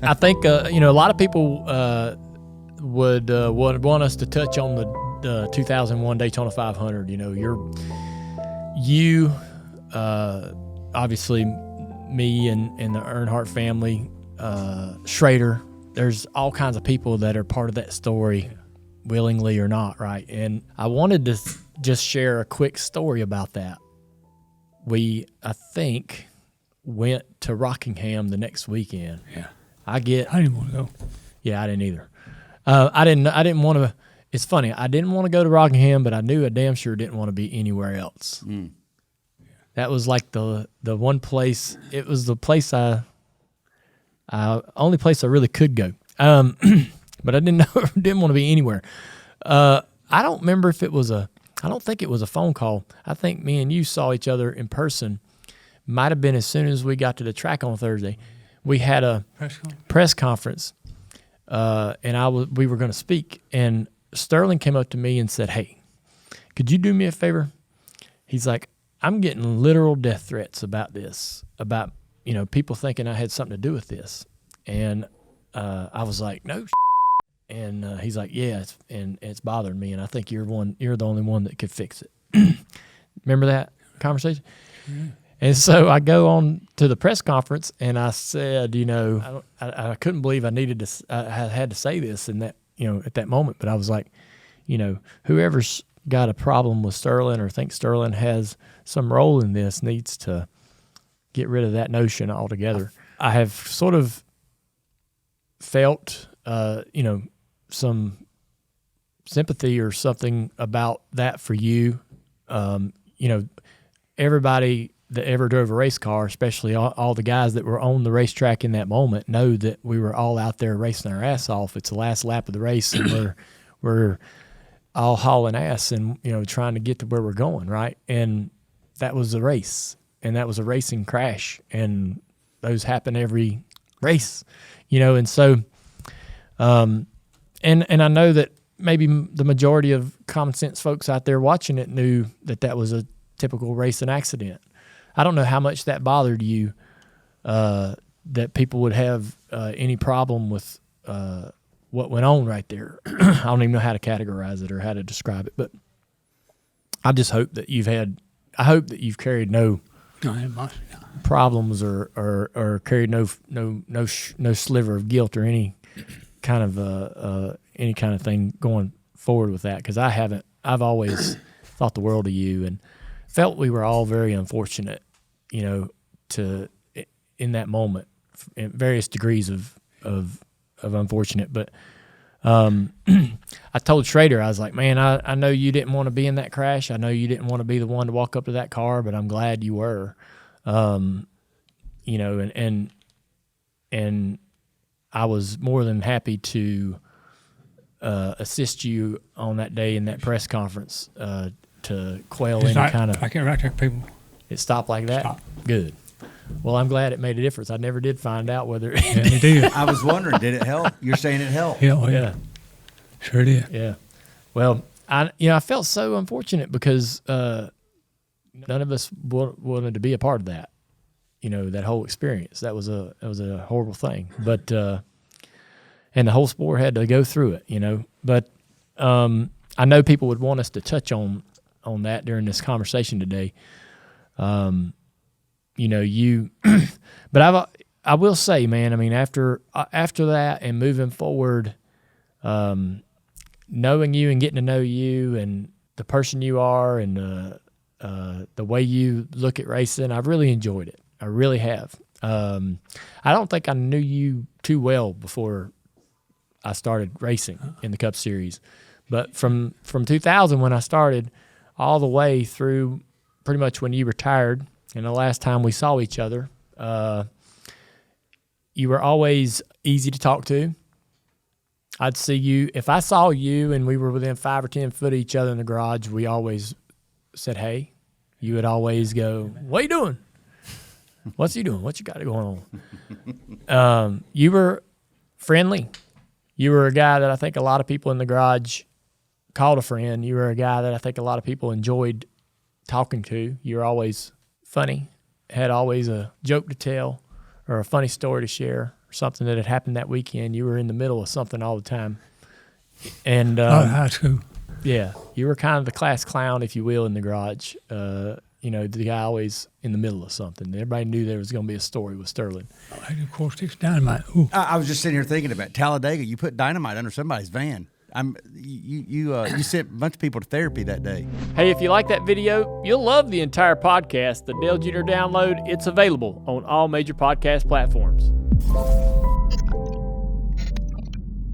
I think a lot of people would want us to touch on the 2001 Daytona 500. You obviously me and the Earnhardt family, Schrader. There's all kinds of people that are part of that story, willingly or not, right? And I wanted to just share a quick story about that. We, I think, went to Rockingham the next weekend. Yeah. I didn't want to go. Yeah, I didn't either. I didn't want to. It's funny. I didn't want to go to Rockingham, but I knew I damn sure didn't want to be anywhere else. Mm. That was like the one place. It was the place only place I really could go. But I didn't want to be anywhere. I don't remember if it was I don't think it was a phone call. I think me and you saw each other in person. Might have been as soon as we got to the track on Thursday. We had a press conference, and we were going to speak. And Sterling came up to me and said, "Hey, could you do me a favor?" He's like, "I'm getting literal death threats about this, about people thinking I had something to do with this." And I was like, "No." And he's like, "Yeah, it's bothering me, and I think you're the only one that could fix it." Remember that conversation? Yeah. And so I go on to the press conference, and I said, I couldn't believe I had to say this in that, at that moment. But I was like, whoever's got a problem with Sterling or thinks Sterling has some role in this needs to get rid of that notion altogether. I have sort of felt, some sympathy or something about that for you. Everybody that ever drove a race car, especially all the guys that were on the racetrack in that moment, know that we were all out there racing our ass off. It's the last lap of the race, and we're all hauling ass and trying to get to where we're going, right? And that was a race, and that was a racing crash, and those happen every race, And so, and I know that maybe the majority of common sense folks out there watching it knew that was a typical racing accident. I don't know how much that bothered you, that people would have any problem with what went on right there. I don't even know how to categorize it or how to describe it, but I just hope that you've carried no problems or carried no sliver of guilt or any kind of thing going forward with that, because I haven't. I've always thought the world of you and felt we were all very unfortunate, in that moment, in various degrees of unfortunate. But I told Schrader, I was like, "Man, I know you didn't want to be in that crash. I know you didn't want to be the one to walk up to that car, but I'm glad you were." And I was more than happy to assist you on that day in that press conference to quell any kind of. I can't right people. It stopped like that? Stop. Good. Well, I'm glad it made a difference. I never did find out whether it did. I was wondering, did it help? You're saying it helped. Yeah. Sure did. Yeah. Well, I felt so unfortunate because none of us wanted to be a part of that. That whole experience. That was a horrible thing. But and the whole sport had to go through it. But I know people would want us to touch on that during this conversation today. But I will say, man, I mean, after that and moving forward, knowing you and getting to know you and the person you are and the way you look at racing, I've really enjoyed it. I really have. I don't think I knew you too well before I started racing in the Cup Series, but from 2000 when I started all the way through pretty much when you retired and the last time we saw each other, you were always easy to talk to. I'd see you, if I saw you and we were within 5 or 10 foot of each other in the garage, we always said, "Hey." You would always go, "What you doing? What's he doing? What you got going on?" You were friendly. You were a guy that I think a lot of people in the garage called a friend. You were a guy that I think a lot of people enjoyed talking to. You were always funny, had always a joke to tell or a funny story to share, something that had happened that weekend. You were in the middle of something all the time. And high school. yeah, you were kind of the class clown, if you will, in the garage. The guy always in the middle of something. Everybody knew there was going to be a story with Sterling. I did 4-6 dynamite. Ooh. I was just sitting here thinking about Talladega. You put dynamite under somebody's van. You sent a bunch of people to therapy that day. Hey, if you like that video, you'll love the entire podcast. The Dale Jr. Download, it's available on all major podcast platforms.